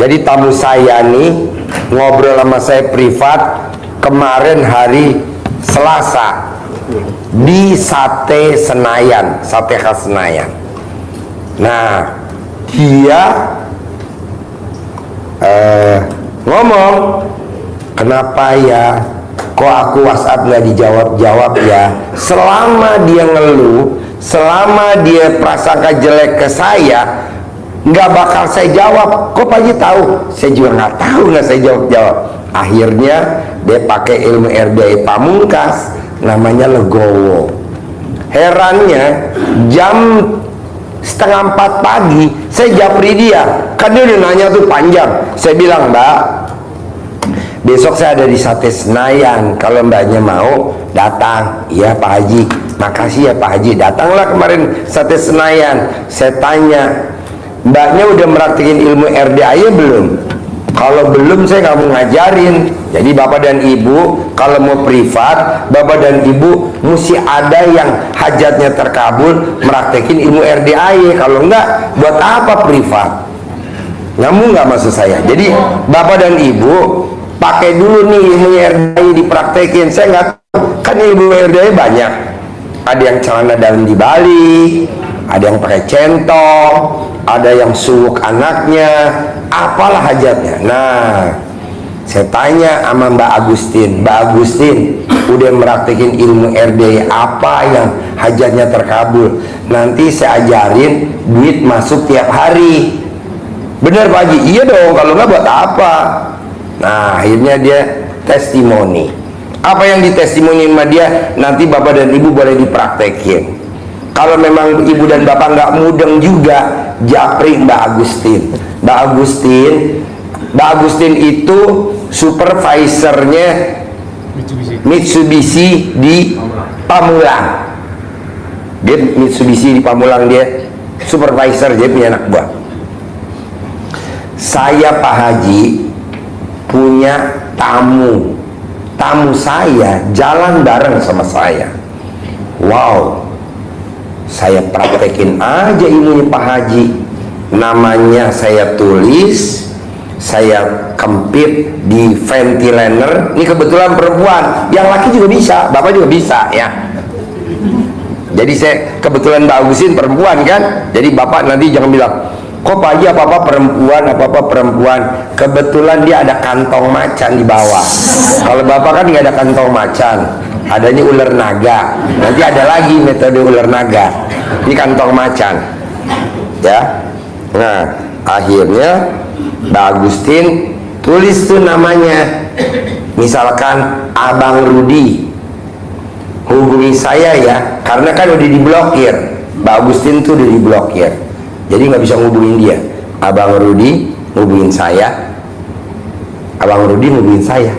Jadi tamu saya nih ngobrol sama saya privat kemarin hari Selasa di Sate Senayan, sate khas Senayan. Nah, dia ngomong, kenapa ya kok aku WhatsApp nggak dijawab-jawab ya? Selama dia ngeluh, selama dia prasangka jelek ke saya, nggak bakal saya jawab. Kok Pak Haji tahu? Saya juga nggak tahu, nggak saya jawab. Akhirnya dia pakai ilmu RDI Pamungkas, namanya legowo. Herannya jam 3:30 pagi saya japri dia, kan dia udah nanya tuh panjang. Saya bilang, Mbak, besok saya ada di Sate Senayan, kalau mbaknya mau datang. Iya Pak Haji, makasih ya Pak Haji. Datanglah kemarin Sate Senayan. Saya tanya, mbaknya udah meraktikin ilmu RDA belum? Kalau belum saya nggak mau ngajarin. Jadi bapak dan ibu kalau mau privat, bapak dan ibu mesti ada yang hajatnya terkabul meraktekin ilmu RDA. Kalau enggak, buat apa privat? Nyambung nggak maksud saya? Jadi bapak dan ibu pakai dulu nih ilmu RDA dipraktekin. Saya nggak tahu, kan ilmu RDA banyak. Ada yang celana dalam dibalik, ada yang pakai centong, ada yang suwuk anaknya, apalah hajatnya. Nah, saya tanya sama Mbak Agustin, udah meraktekin ilmu RDA apa yang hajatnya terkabul? Nanti saya ajarin duit masuk tiap hari. Bener Pak Haji? Iya dong, kalau nggak buat apa? Nah, akhirnya dia testimoni. Apa yang ditestimoni sama dia, nanti bapak dan ibu boleh dipraktekin. Kalau memang ibu dan bapak nggak mudeng juga, japri Mbak Agustin. Mbak Agustin itu supervisornya Mitsubishi di Pamulang. Dia Mitsubishi di Pamulang, dia supervisor, dia punya anak buah. Saya Pak Haji punya tamu saya jalan bareng sama saya. Wow, saya praktekin aja ilmunya Pak Haji. Namanya saya tulis, saya kempit di ventilator. Ini kebetulan perempuan, yang laki juga bisa, bapak juga bisa ya. Jadi saya kebetulan Mbak Agustin perempuan kan, jadi bapak nanti jangan bilang, kok Pak Haji apa-apa perempuan. Kebetulan dia ada kantong macan di bawah. Kalau bapak kan nggak ada kantong macan, adanya ular naga. Nanti ada lagi metode ular naga, ini kantong macan ya. Nah, akhirnya Mbak Agustin tulis tuh namanya, misalkan Abang Rudi, hubungi saya ya, karena kan udah diblokir. Mbak Agustin tuh udah diblokir, jadi nggak bisa ngubungin dia. Abang Rudi ngubungin saya, Abang Rudi ngubungin saya.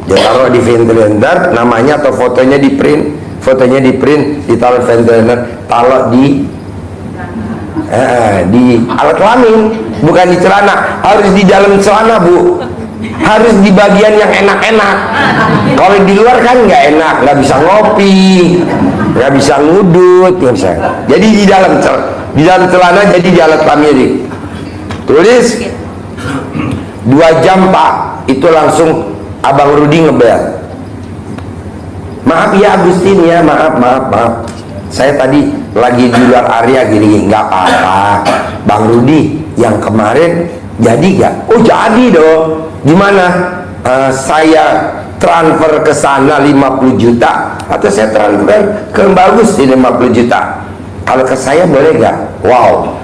Dia taruh di ventilator namanya atau fotonya di print, ditaruh ventilator, taruh di alat kelamin, bukan di celana. Harus di dalam celana Bu, harus di bagian yang enak-enak. Kalau di luar kan nggak enak, nggak bisa ngopi, nggak bisa ngudut, nggak bisa. Jadi di dalam celana, jadi di alat kelamin. Tulis 2 jam Pak, itu langsung Abang Rudi ngebel. Maaf ya Agustin ya, maaf. Saya tadi lagi di luar area gini, nggak apa-apa. Bang Rudi yang kemarin jadi gak? Oh jadi dong. Gimana? Saya transfer ke sana 50 juta atau saya transfer ke Mbak Agustin 50 juta? Kalau ke saya boleh gak? Wow,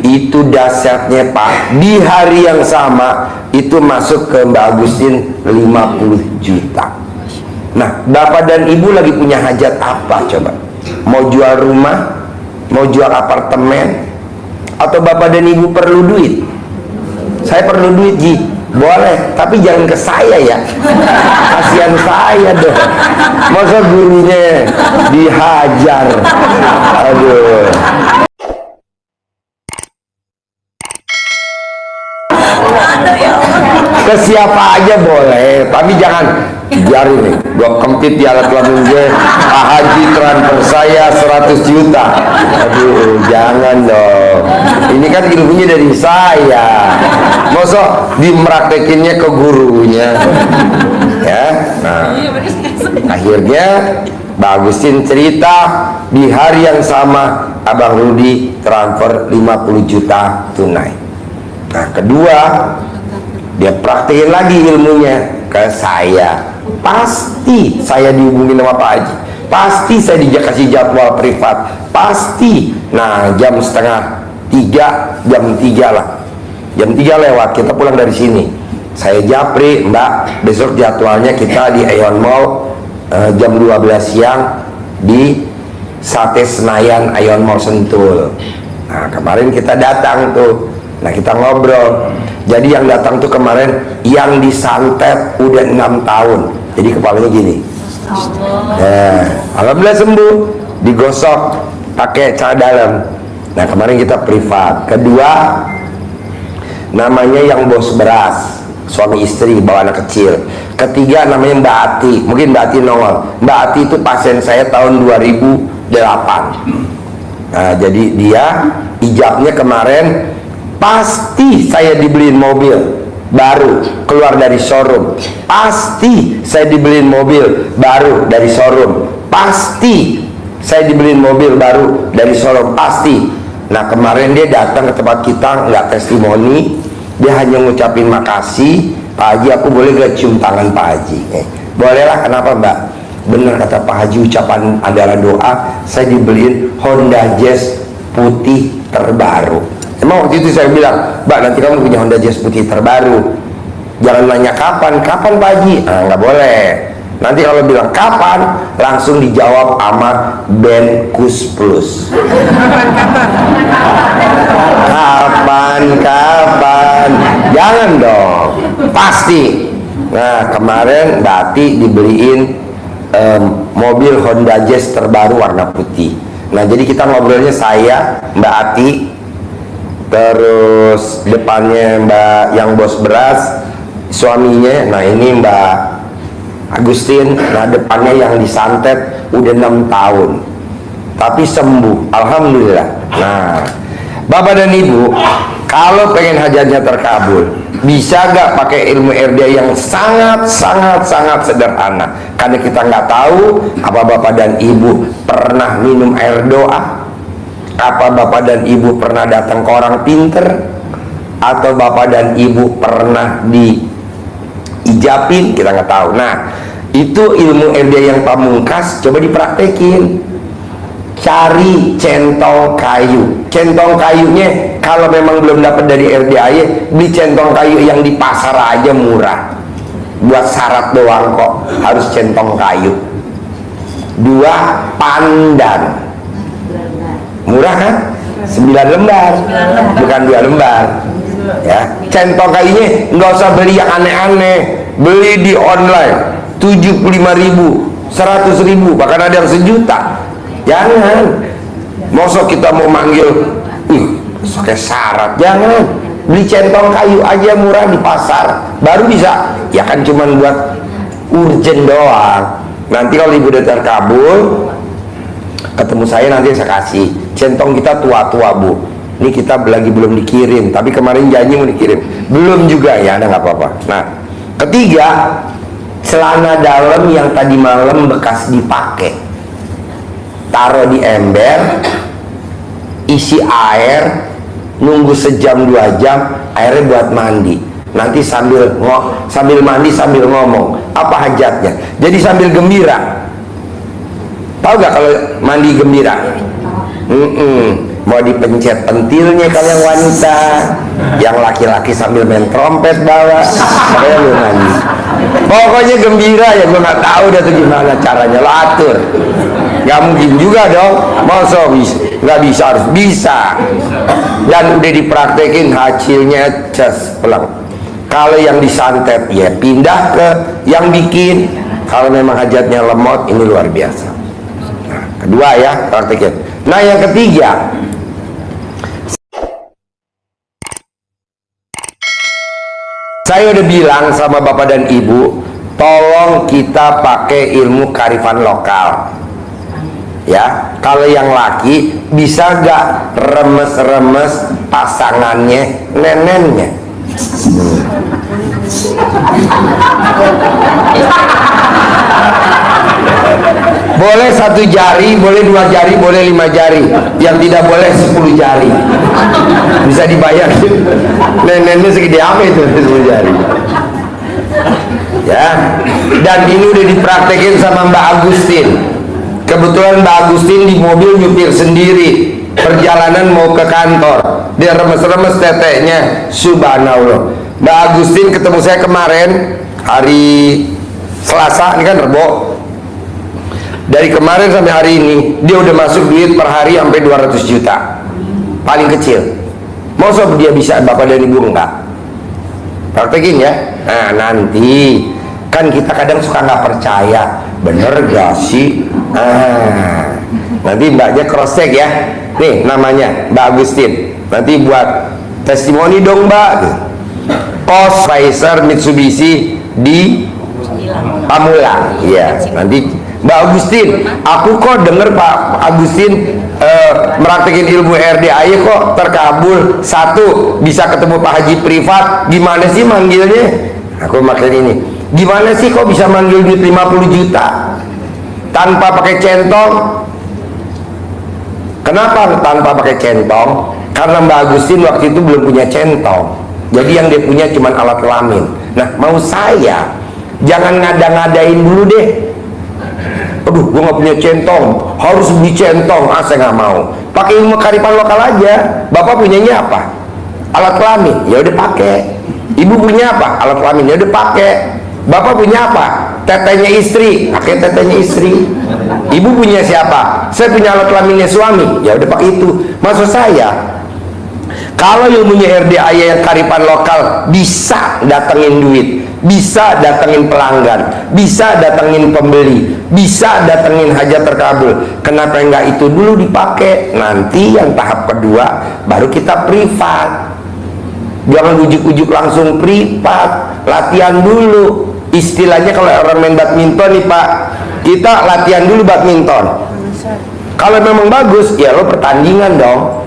itu dahsyatnya Pak. Di hari yang sama itu masuk ke Mbak Agustin 50 juta. Nah, bapak dan ibu lagi punya hajat apa coba? Mau jual rumah, mau jual apartemen, atau bapak dan ibu perlu duit? Saya perlu duit Ji, boleh, tapi jangan ke saya ya, kasihan saya dong. Masa gurunya dihajar, aduh. Ke siapa aja boleh, tapi jangan biar ini gua kempit di alat kelamin gue, Pak Haji transfer saya 100 juta. Aduh, jangan dong, ini kan ilmunya dari saya, masa dimraktekinnya ke gurunya ya. Nah, akhirnya Mbak Agustin cerita di hari yang sama Abang Rudi transfer 50 juta tunai. Nah, kedua dia praktekin lagi ilmunya ke saya. Pasti saya dihubungin sama Pak Haji, pasti saya dikasih jadwal privat, pasti. Nah, jam setengah 3, jam 3 lah, jam 3 lewat kita pulang dari sini, saya japri, Mbak besok jadwalnya kita di Aeon Mall jam 12 siang di Sate Senayan Aeon Mall Sentul. Nah, kemarin kita datang tuh, nah kita ngobrol. Jadi yang datang tuh kemarin yang disantet udah 6 tahun, jadi kepalanya gini. Nah, alhamdulillah sembuh, digosok pakai cara dalam. Nah, kemarin kita privat. Kedua, namanya yang bos beras, suami istri bawa anak kecil. Ketiga namanya Mbak Ati, mungkin Mbak Ati nongol. Mbak Ati itu pasien saya tahun 2008. Nah, jadi dia ijabnya kemarin, pasti saya dibeliin mobil baru keluar dari showroom, pasti saya dibeliin mobil baru dari showroom, pasti saya dibeliin mobil baru dari showroom, pasti. Nah, kemarin dia datang ke tempat kita, nggak testimoni, dia hanya ngucapin makasih, Pak Haji aku boleh gak cium tangan Pak Haji? Bolehlah. Kenapa Mbak? Bener kata Pak Haji, ucapan adalah doa, saya dibeliin Honda Jazz putih terbaru. Emang waktu itu saya bilang, Mbak nanti kamu punya Honda Jazz putih terbaru, jangan nanya kapan Pak Haji. Nah, nggak boleh. Nanti kalau bilang kapan, langsung dijawab sama Ben Kus Plus. Kapan, jangan dong, pasti. Nah, kemarin Mbak Ati dibeliin mobil Honda Jazz terbaru warna putih. Nah, jadi kita ngobrolnya saya, Mbak Ati, terus depannya Mbak yang bos beras, suaminya. Nah, ini Mbak Agustin. Nah, depannya yang disantet udah 6 tahun tapi sembuh, alhamdulillah. Nah, Bapak dan Ibu, kalau pengen hajatnya terkabul, bisa gak pakai ilmu RDA yang sangat sederhana? Karena kita nggak tahu apa Bapak dan Ibu pernah minum air doa, apa Bapak dan Ibu pernah datang ke orang pinter, atau Bapak dan Ibu pernah diijapin, kita nggak tahu. Nah, itu ilmu RDA yang pamungkas, coba dipraktekin. Cari centong kayu. Centong kayunya kalau memang belum dapat dari RDA, beli centong kayu yang di pasar aja murah. Buat syarat doang kok, harus centong kayu. 2 pandan. Murah kan? 9 lembar, bukan 2 lembar. Ya, centong kayunya nggak usah beli yang aneh-aneh, beli di online 75.000, 100.000, bahkan ada yang 1 juta. Jangan, mosok kita mau manggil pakai syarat, jangan. Beli centong kayu aja murah di pasar, baru bisa. Ya kan cuman buat urgent doang. Nanti kalau Ibu udah terkabul, ketemu saya nanti saya kasih. Centong kita tua-tua Bu, ini kita lagi belum dikirim, tapi kemarin janji mau dikirim, belum juga ya, ada nggak apa-apa. Nah, ketiga, celana dalam yang tadi malam bekas dipakai, taruh di ember, isi air, nunggu sejam 2 jam, airnya buat mandi. Nanti sambil mandi sambil ngomong apa hajatnya, jadi sambil gembira. Tahu gak kalau mandi gembira? Mau dipencet pentilnya kalau yang wanita, yang laki-laki sambil main trompet bawa, saya belum mandi. Pokoknya gembira ya, gue nggak tahu dah tuh gimana caranya, lo atur. Gak mungkin juga dong, masa bisa? Nggak bisa, harus bisa. Dan udah dipraktekin hasilnya just pelang. Kalau yang disantet ya pindah ke yang bikin. Kalau memang hajatnya lemot, ini luar biasa. Nah, kedua ya praktekin. Nah, yang ketiga, saya udah bilang sama Bapak dan Ibu, tolong kita pakai ilmu kearifan lokal ya. Kalau yang laki bisa gak remes-remes pasangannya, nenennya? Boleh 1 jari, boleh 2 jari, boleh 5 jari. Yang tidak boleh 10 jari. Bisa dibayar. Nenennya segede apa itu 10 jari? Ya. Dan ini udah dipraktekin sama Mbak Agustin. Kebetulan Mbak Agustin di mobil nyupir sendiri, perjalanan mau ke kantor, dia remes-remes teteknya. Subhanallah. Mbak Agustin ketemu saya kemarin hari Selasa, ini kan Rebo. Dari kemarin sampai hari ini dia udah masuk duit per hari sampai 200 juta paling kecil. Masa dia bisa bapak dan ibu enggak? Praktekin ya. Nah nanti kan kita kadang suka nggak percaya, bener gak sih? Nanti mbaknya cross check ya. Nih namanya Mbak Agustin, nanti buat testimoni dong mbak. Kos Pfizer Mitsubishi di Pamulang. Iya nanti Mbak Agustin, aku kok denger Pak Agustin meraktekin ilmu RDAY kok terkabul. 1, bisa ketemu Pak Haji privat. Gimana sih manggilnya? Aku makin ini, gimana sih kok bisa manggil duit 50 juta tanpa pakai centong? Kenapa tanpa pakai centong? Karena Mbak Agustin waktu itu belum punya centong, jadi yang dia punya cuma alat kelamin. Nah mau saya, jangan ngada-ngadain dulu deh. Aduh, gue gak punya centong, harus beli centong. Saya nggak mau. Pakai ilmu kearifan lokal aja. Bapak punyanya apa? Alat kelamin, ya udah pakai. Ibu punya apa? Alat kelamin, ya udah pakai. Bapak punya apa? Tetenya istri, pakai tetenya istri. Ibu punya siapa? Saya punya alat kelaminnya suami, ya udah pakai itu. Maksud saya, kalau ilmunya RDAY yang kearifan lokal bisa datengin duit, bisa datengin pelanggan, bisa datengin pembeli, bisa datengin hajat terkabul. Kenapa enggak itu dulu dipakai? Nanti yang tahap kedua baru kita privat. Jangan ujuk-ujuk langsung privat, latihan dulu. Istilahnya kalau orang main badminton nih Pak, kita latihan dulu badminton. Kalau memang bagus, ya lo pertandingan dong.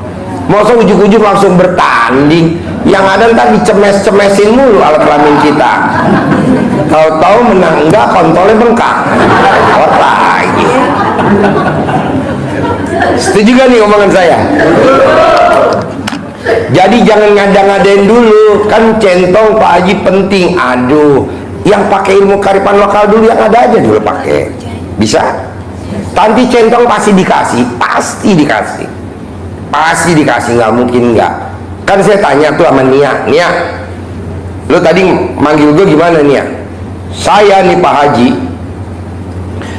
Masa ujuk-ujuk langsung bertanding? Yang ada ntar dicemes-cemesin mulu alat kelamin kita. Tahu-tahu menang enggak, kontolnya bengkak. Lewat lagi. Setuju gak nih omongan saya? Jadi jangan ngada-ngadain dulu. Kan centong Pak Haji penting. Aduh, yang pakai ilmu kearifan lokal dulu, yang ada aja dulu pakai. Bisa? Tanti centong pasti dikasih, pasti dikasih. Pasti dikasih, nggak mungkin nggak. Kan saya tanya tuh sama Nia, lo tadi manggil gue gimana Nia? Saya nih Pak Haji,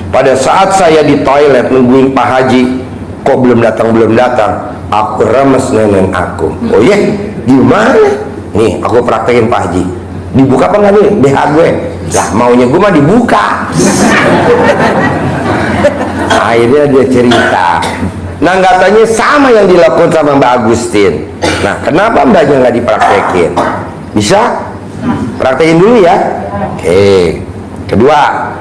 pada saat saya di toilet nungguin Pak Haji, kok belum datang, aku remes nenek aku. Oh iya, gimana? Nih aku praktekin Pak Haji. Dibuka apa nggak nih BH gue? Lah maunya gue mah dibuka. Akhirnya dia cerita. Nah katanya sama yang dilakukan sama Mbak Agustin. Nah kenapa mbaknya nggak dipraktekin? Bisa? Praktekin dulu ya. Oke. Kedua,